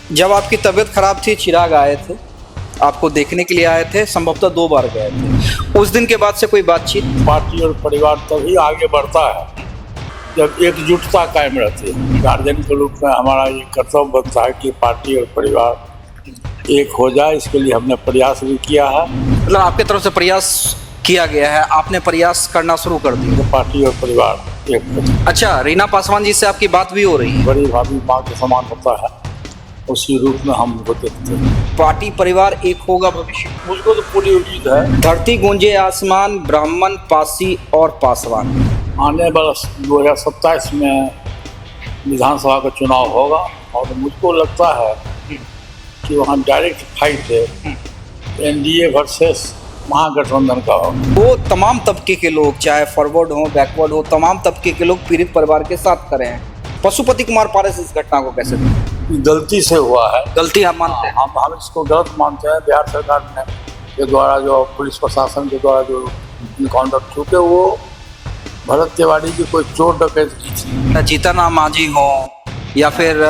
जब आपकी तबीयत खराब थी, चिराग आए थे, आपको देखने के लिए आए थे, संभवतः 2 बार गए थे। उस दिन के बाद से कोई बातचीत? पार्टी और परिवार तभी आगे बढ़ता है जब एकजुटता कायम रहती है। गार्जियन के रूप में हमारा ये कर्तव्य बनता है कि पार्टी और परिवार एक हो जाए, इसके लिए हमने प्रयास भी किया है। मतलब आपके तरफ से प्रयास किया गया है, आपने प्रयास करना शुरू कर दिया। तो पार्टी और परिवार एक हो जाए। अच्छा, रीना पासवान जी से आपकी बात भी हो रही है? बड़ी भाभी माँ के समान होता है, उसी रूप में हम उनको देखते हैं। पार्टी परिवार एक होगा भविष्य? मुझको तो पूरी उम्मीद है। धरती गूंजे आसमान, ब्राह्मण, पासी और पासवान। आने वाला 2027 में विधानसभा का चुनाव होगा और मुझको लगता है कि वहाँ डायरेक्ट फाइट है, एनडीए वर्सेस महागठबंधन का होगा। वो तमाम तबके के लोग, चाहे फॉरवर्ड हो, बैकवर्ड हो, तमाम तबके के लोग पीड़ित परिवार के साथ खड़े हैं। पशुपति कुमार पारस इस घटना को कैसे देखते? गलती से हुआ है। गलती हम मानते हैं। हम इसको गलत मानते हैं। बिहार सरकार ने के द्वारा जो पुलिस प्रशासन के द्वारा जो इनकाउंटर, चूँकि वो भरत तिवारी की कोई चोर डकैत की थी। जीतन मांझी हो या फिर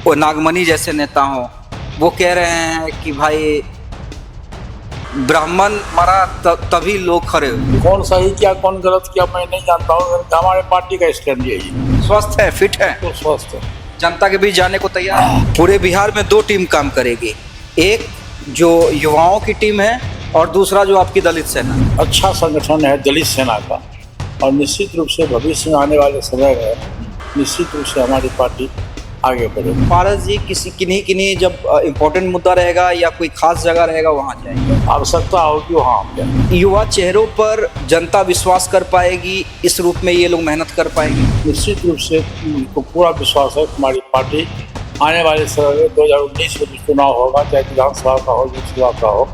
वो नागमणि जैसे नेता हो, वो कह रहे हैं कि भाई ब्राह्मण मरा तभी लोग खड़े हुए। कौन सही किया कौन गलत किया मैं नहीं जानता हूँ। हमारे पार्टी का स्टैंड यही स्वस्थ है, फिट है, तो स्वस्थ है, जनता के बीच जाने को तैयार है। पूरे बिहार में 2 टीम काम करेगी, एक जो युवाओं की टीम है और दूसरा जो आपकी दलित सेना। अच्छा संगठन है दलित सेना का, और निश्चित रूप से भविष्य में आने वाले समय में निश्चित रूप से हमारी पार्टी आगे बढ़ेगी। पारस जी किन्हीं जब इम्पोर्टेंट मुद्दा रहेगा या कोई खास जगह रहेगा वहाँ जाएंगे? आवश्यकता होगी वहाँ हम जाएंगे। युवा चेहरों पर जनता विश्वास कर पाएगी, इस रूप में ये लोग मेहनत कर पाएंगे? निश्चित रूप से उनको पूरा विश्वास है कि हमारी पार्टी आने वाले समय में 2019 में जो चुनाव होगा, चाहे विधानसभा का हो लोकसभा का हो,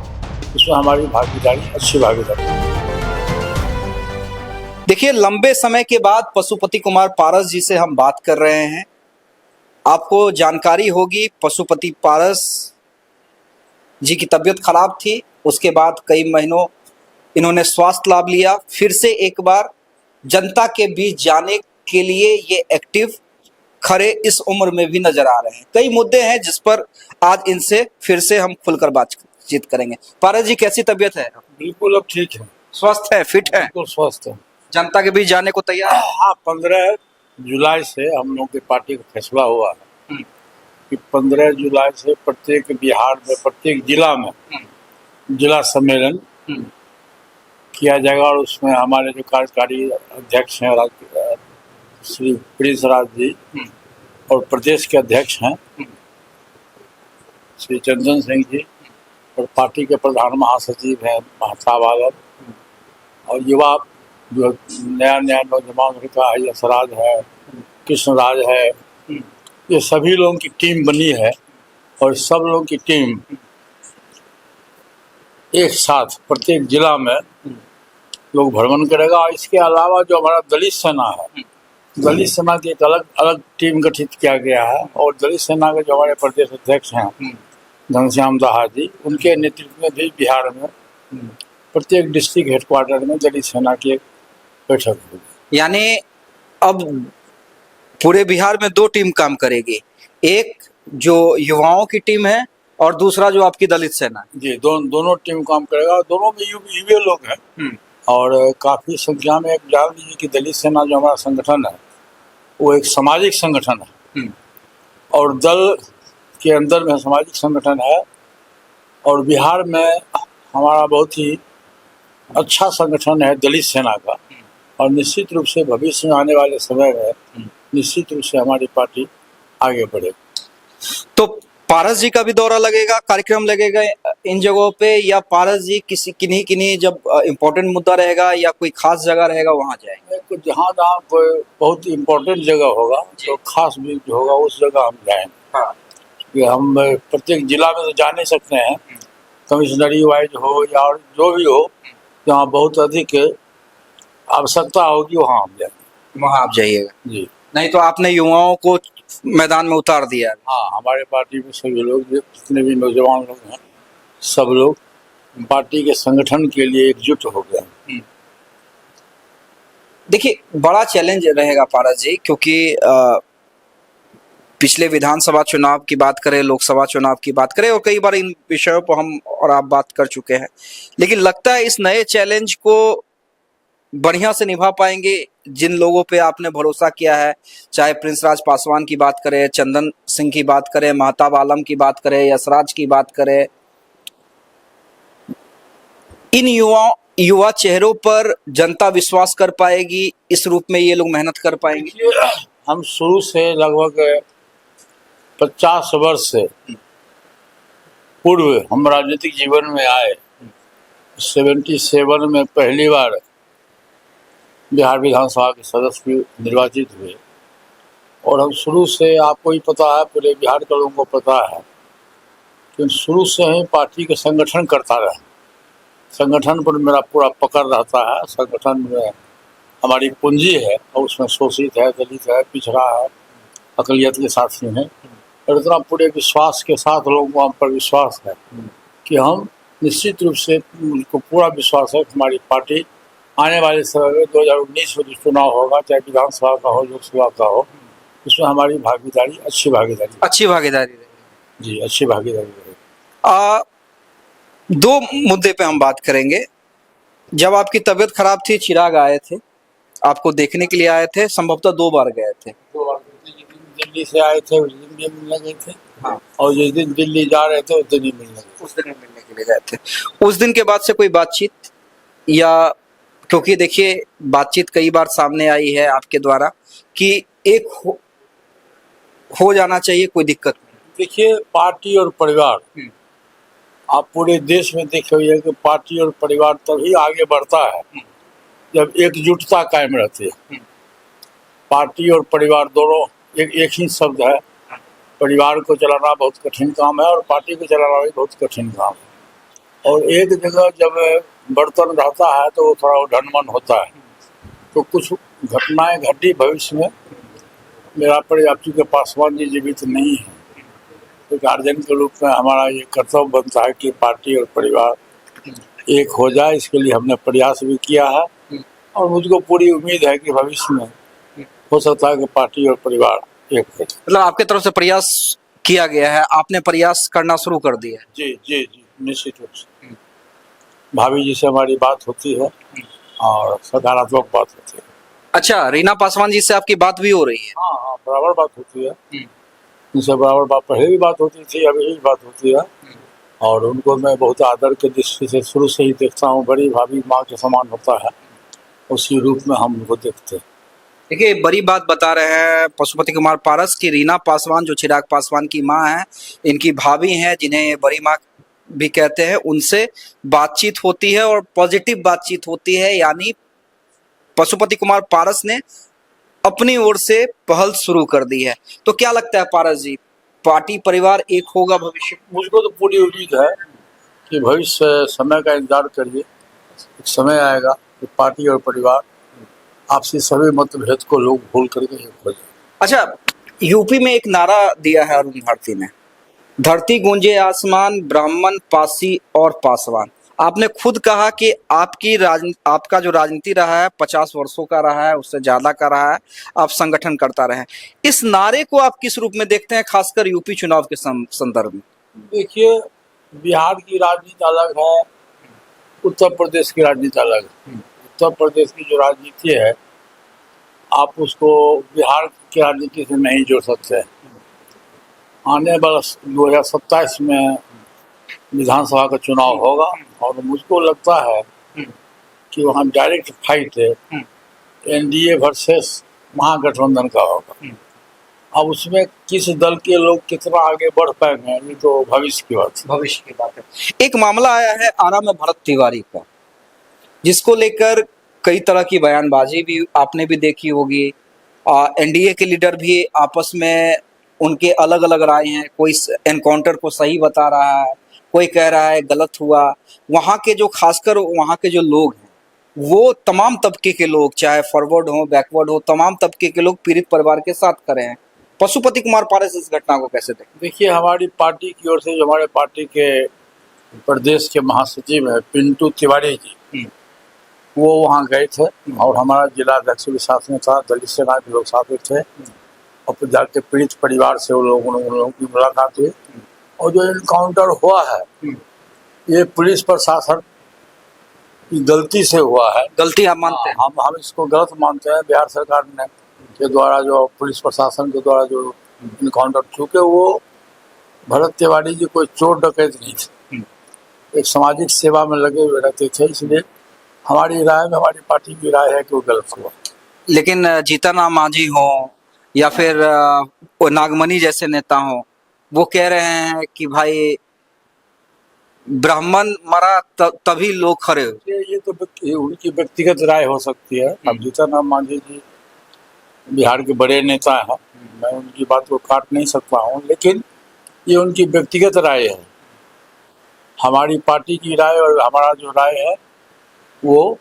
उसमें हमारी भागीदारी, अच्छी भागीदारी। देखिए, लंबे समय के बाद पशुपति कुमार पारस जी से हम बात कर रहे हैं। आपको जानकारी होगी, पशुपति पारस जी की तबीयत खराब थी, उसके बाद कई महीनों इन्होंने स्वास्थ्य लाभ लिया, फिर से एक बार जनता के बीच जाने के लिए ये एक्टिव खड़े इस उम्र में भी नजर आ रहे हैं। कई मुद्दे हैं जिस पर आज इनसे फिर से हम खुलकर बातचीत करेंगे। पारस जी, कैसी तबीयत है? बिल्कुल अब ठीक है, स्वस्थ है, फिट है, बिल्कुल स्वस्थ है, जनता के बीच जाने को तैयार है? हाँ, 15 जुलाई से हम लोग की पार्टी का फैसला हुआ है कि 15 जुलाई से प्रत्येक बिहार में प्रत्येक जिला में जिला सम्मेलन किया जाएगा, और उसमें हमारे जो कार्यकारी अध्यक्ष हैं श्री प्रिंस राज जी, और प्रदेश के अध्यक्ष हैं श्री चंदन सिंह जी, और पार्टी के प्रधान महासचिव हैं महताब आलम, और युवा जो नया नौजवान होता है, यशराज है, कृष्णराज है, ये सभी लोगों की टीम बनी है, और सब लोगों की टीम एक साथ प्रत्येक जिला में लोग भ्रमण करेगा। और इसके अलावा जो हमारा दलित सेना है, दलित सेना की एक अलग अलग टीम गठित किया गया है, और दलित सेना के जो हमारे प्रदेश अध्यक्ष हैं घनश्याम दाहा जी, उनके नेतृत्व में भी बिहार में प्रत्येक डिस्ट्रिक्ट हेडक्वार्टर में दलित सेना की एक बैठक होगी। यानी अब पूरे बिहार में 2 टीम काम करेगी, एक जो युवाओं की टीम है और दूसरा जो आपकी दलित सेना है। जी, दोनों टीम काम करेगा। दोनों में युवा लोग हैं, और काफ़ी संख्या में। एक जान लीजिए कि दलित सेना जो हमारा संगठन है वो एक सामाजिक संगठन है, और दल के अंदर में सामाजिक संगठन है, और बिहार में हमारा बहुत ही अच्छा संगठन है दलित सेना का, और निश्चित रूप से भविष्य में आने वाले समय में निश्चित रूप से हमारी पार्टी आगे बढ़ेगी। तो पारस जी का भी दौरा लगेगा, कार्यक्रम लगेगा इन जगहों पे, या पारस जी किन्हीं जब इम्पोर्टेंट मुद्दा रहेगा या कोई खास जगह रहेगा वहाँ जाएंगे? जहाँ जहाँ कोई बहुत इम्पोर्टेंट जगह होगा, जो खास भी होगा, उस जगह हम जाएंगे। हाँ। कि हम प्रत्येक जिला में तो जा नहीं सकते हैं, कमिश्नरी वाइज हो या और जो भी हो, जहाँ बहुत अधिक आवश्यकता होगी वहाँ हम जाएंगे। वहाँ आप जाइएगा जी, नहीं तो आपने युवाओं को मैदान में उतार दिया। हाँ, हमारे पार्टी में सभी लोग, जितने भी नौजवान लोग हैं, सब लोग पार्टी के संगठन के लिए एकजुट हो गए हैं। देखिए, बड़ा चैलेंज रहेगा पारस जी, क्योंकि पिछले विधानसभा चुनाव की बात करें, लोकसभा चुनाव की बात करें, और कई बार इन विषयों पर हम और आप बात कर चुके हैं, लेकिन लगता है इस नए चैलेंज को बढ़िया से निभा पाएंगे जिन लोगों पे आपने भरोसा किया है, चाहे प्रिंस राज पासवान की बात करें, चंदन सिंह की बात करें, महताब आलम की बात करें, यशराज की बात करें। इन युवा चेहरों पर जनता विश्वास कर पाएगी, इस रूप में ये लोग मेहनत कर पाएंगे। हम शुरू से लगभग 50 वर्ष से पूर्व हम राजनीतिक जीवन में आए। 77 में पहली बार बिहार विधानसभा के सदस्य निर्वाचित हुए, और हम शुरू से, आपको ही पता है, पूरे बिहार के लोगों को पता है कि शुरू से ही पार्टी के संगठन करता रहा। संगठन पर मेरा पूरा पकड़ रहता है। संगठन में हमारी पूंजी है और उसमें शोषित है, दलित है, पिछड़ा है, अकलियत के साथी हैं, और इतना पूरे विश्वास के साथ लोगों को हम पर विश्वास है कि हम निश्चित रूप से, उनको पूरा विश्वास है कि हमारी पार्टी आने वाले समय में 2019 में जो चुनाव होगा, चाहे विधानसभा का हो, लोकसभा का हो, उसमें हमारी भागीदारी, अच्छी भागीदारी रहेगी। जी, अच्छी भागीदारी रहेगी। दो मुद्दे पे हम बात करेंगे। जब आपकी तबीयत खराब थी, चिराग आए थे, आपको देखने के लिए आए थे, संभवतः 2 बार गए थे। 2 बार दिल्ली से आए थे, उस दिन भी मिलने गए थे। हाँ। और जिस दिन दिल्ली जा रहे थे उस दिन ही मिलने के लिए गए थे। उस दिन के बाद से कोई बातचीत, या क्योंकि देखिए बातचीत कई बार सामने आई है आपके द्वारा कि एक हो जाना चाहिए, कोई दिक्कत नहीं। देखिए, पार्टी और परिवार, आप पूरे देश में देखे हुए कि पार्टी और परिवार तभी आगे बढ़ता है जब एकजुटता कायम रहती है। पार्टी और परिवार दोनों एक ही शब्द है। परिवार को चलाना बहुत कठिन काम है और पार्टी को चलाना भी बहुत कठिन काम है। और एक जगह जब बर्तन रहता है तो वो थोड़ा ढनमन होता है। तो कुछ घटनाएं घटी भविष्य में। मेरा प्रजापति के पासवान जी जीवित नहीं है, तो गार्जियन के रूप में हमारा ये कर्तव्य बनता है कि पार्टी और परिवार एक हो जाए। इसके लिए हमने प्रयास भी किया है और मुझको पूरी उम्मीद है कि भविष्य में हो सकता है कि पार्टी और परिवार एक हो। मतलब आपके तरफ से प्रयास किया गया है, आपने प्रयास करना शुरू कर दिया है? जी जी जी, निश्चित रूप से। भाभी जी से हमारी बात होती है और सकारात्मक बात होती है। अच्छा, रीना पासवान जी से आपकी बात भी हो रही है? हाँ हाँ, बराबर बात होती है। उनसे बराबर बात, पहले भी बात होती थी, अभी भी बात होती है। और उनको मैं बहुत आदर के दृष्टि से शुरू से ही देखता हूँ। बड़ी भाभी माँ के समान होता है, उसी रूप में हम उनको देखते हैं। देखिए, बड़ी बात बता रहे हैं पशुपति कुमार पारस की रीना पासवान, जो चिराग पासवान की माँ है, इनकी भाभी हैं, जिन्हें बड़ी माँ भी कहते हैं, उनसे बातचीत होती है और पॉजिटिव बातचीत होती है। यानी पशुपति कुमार पारस ने अपनी ओर से पहल शुरू कर दी है। तो क्या लगता है पारस जी, पार्टी परिवार एक होगा भविष्य? मुझको तो पूरी उम्मीद है कि भविष्य, समय का इंतजार करिए, एक समय आएगा कि पार्टी और परिवार आपसी सभी मतभेद को लोग भूल करके एक हो जाए। अच्छा, यूपी में एक नारा दिया है अरुण भारती ने, धरती गूंजे आसमान, ब्राह्मण, पासी और पासवान। आपने खुद कहा कि आपका जो राजनीति रहा है 50 वर्षों का रहा है, उससे ज्यादा का रहा है, आप संगठन करता रहे। इस नारे को आप किस रूप में देखते हैं, खासकर यूपी चुनाव के संदर्भ में? देखिए, बिहार की राजनीति अलग है, उत्तर प्रदेश की राजनीति अलग है। उत्तर प्रदेश की जो राजनीति है, आप उसको बिहार की राजनीति से नहीं जोड़ सकते। आने वाला 2027 में विधानसभा का चुनाव होगा और मुझको लगता है कि वहाँ डायरेक्ट फाइट है, एनडीए वर्सेस महागठबंधन का होगा। अब उसमें किस दल के लोग कितना आगे बढ़ पाएंगे, ये तो भविष्य की बात है। एक मामला आया है आरा में भरत तिवारी का, जिसको लेकर कई तरह की बयानबाजी भी आपने भी देखी होगी। एनडीए के लीडर भी आपस में उनके अलग अलग राय हैं। कोई एनकाउंटर को सही बता रहा है, कोई कह रहा है गलत हुआ। वहाँ के जो, खासकर वहाँ के जो लोग हैं, वो तमाम तबके के लोग, चाहे फॉरवर्ड हो, बैकवर्ड हो, तमाम तबके के लोग पीड़ित परिवार के साथ खड़े हैं। पशुपति कुमार पारस इस घटना को कैसे देखते? देखिए, हमारी पार्टी की ओर से, जो हमारे पार्टी के प्रदेश के महासचिव है पिंटू तिवारी जी, वो वहाँ गए थे और हमारा जिला अध्यक्ष भी साथ में था, दलित सेना के लोग साथ में थे। और फिर जाके पीड़ित परिवार से उन लोगों की मुलाकात हुई। और जो इनकाउंटर हुआ है ये पुलिस प्रशासन की गलती से हुआ है। गलती आप मानते हैं? हम इसको गलत मानते हैं। बिहार सरकार ने के द्वारा जो पुलिस प्रशासन के द्वारा जो इनकाउंटर, चूँकि वो भरत तिवारी जी कोई चोर डकैत नहीं थे, एक सामाजिक सेवा में लगे हुए रहते थे, इसलिए हमारी राय में, हमारी पार्टी की राय है कि वो गलत हुआ। लेकिन जीतन राम मांझी हो या फिर नागमणि जैसे नेता हो, वो कह रहे हैं कि भाई ब्राह्मण मरा तभी लोग खड़े हुए। ये तो उनकी व्यक्तिगत राय हो सकती है। अब जीतन राम मांझी जी बिहार के बड़े नेता हैं, मैं उनकी बात को काट नहीं सकता हूँ, लेकिन ये उनकी व्यक्तिगत राय है। हमारी पार्टी की राय और हमारा जो राय है वो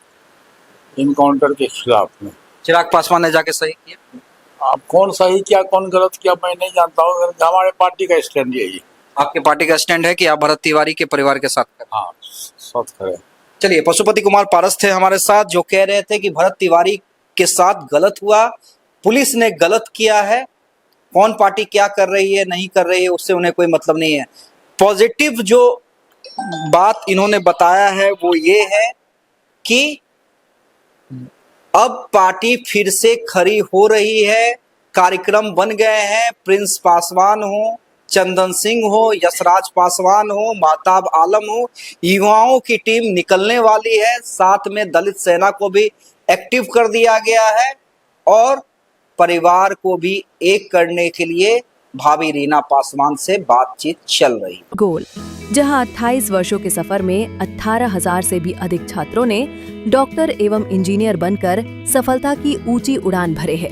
इनकाउंटर के खिलाफ में। चिराग पासवान ने जाके सही किया। अब कौन सही किया कौन गलत किया मैं नहीं जानता हूँ, हमारे पार्टी का स्टैंड यही। आपके पार्टी का स्टैंड है कि आप भरत तिवारी के परिवार के साथ करें? हाँ, साथ करें। चलिए, पशुपति कुमार पारस थे हमारे साथ, जो कह रहे थे कि भरत तिवारी के साथ गलत हुआ, पुलिस ने गलत किया है, कौन पार्टी क्या कर रही है नहीं कर रही है उससे उन्हें कोई मतलब नहीं है। पॉजिटिव जो बात इन्होंने बताया है वो ये है कि अब पार्टी फिर से खड़ी हो रही है, कार्यक्रम बन गए हैं। प्रिंस पासवान हो, चंदन सिंह हो, यशराज पासवान हो, महताब आलम हो, युवाओं की टीम निकलने वाली है। साथ में दलित सेना को भी एक्टिव कर दिया गया है और परिवार को भी एक करने के लिए भाभी रीना पासवान से बातचीत चल रही। गोल, जहां 28 वर्षों के सफर में 18,000 से भी अधिक छात्रों ने डॉक्टर एवं इंजीनियर बनकर सफलता की ऊंची उड़ान भरे है,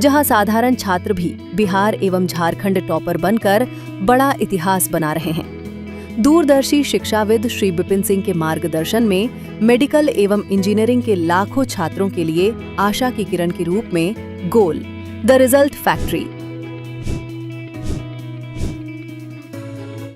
जहां साधारण छात्र भी बिहार एवं झारखंड टॉपर बनकर बड़ा इतिहास बना रहे हैं। दूरदर्शी शिक्षाविद श्री विपिन सिंह के मार्गदर्शन में मेडिकल एवं इंजीनियरिंग के लाखों छात्रों के लिए आशा की किरण के रूप में गोल, द रिजल्ट फैक्ट्री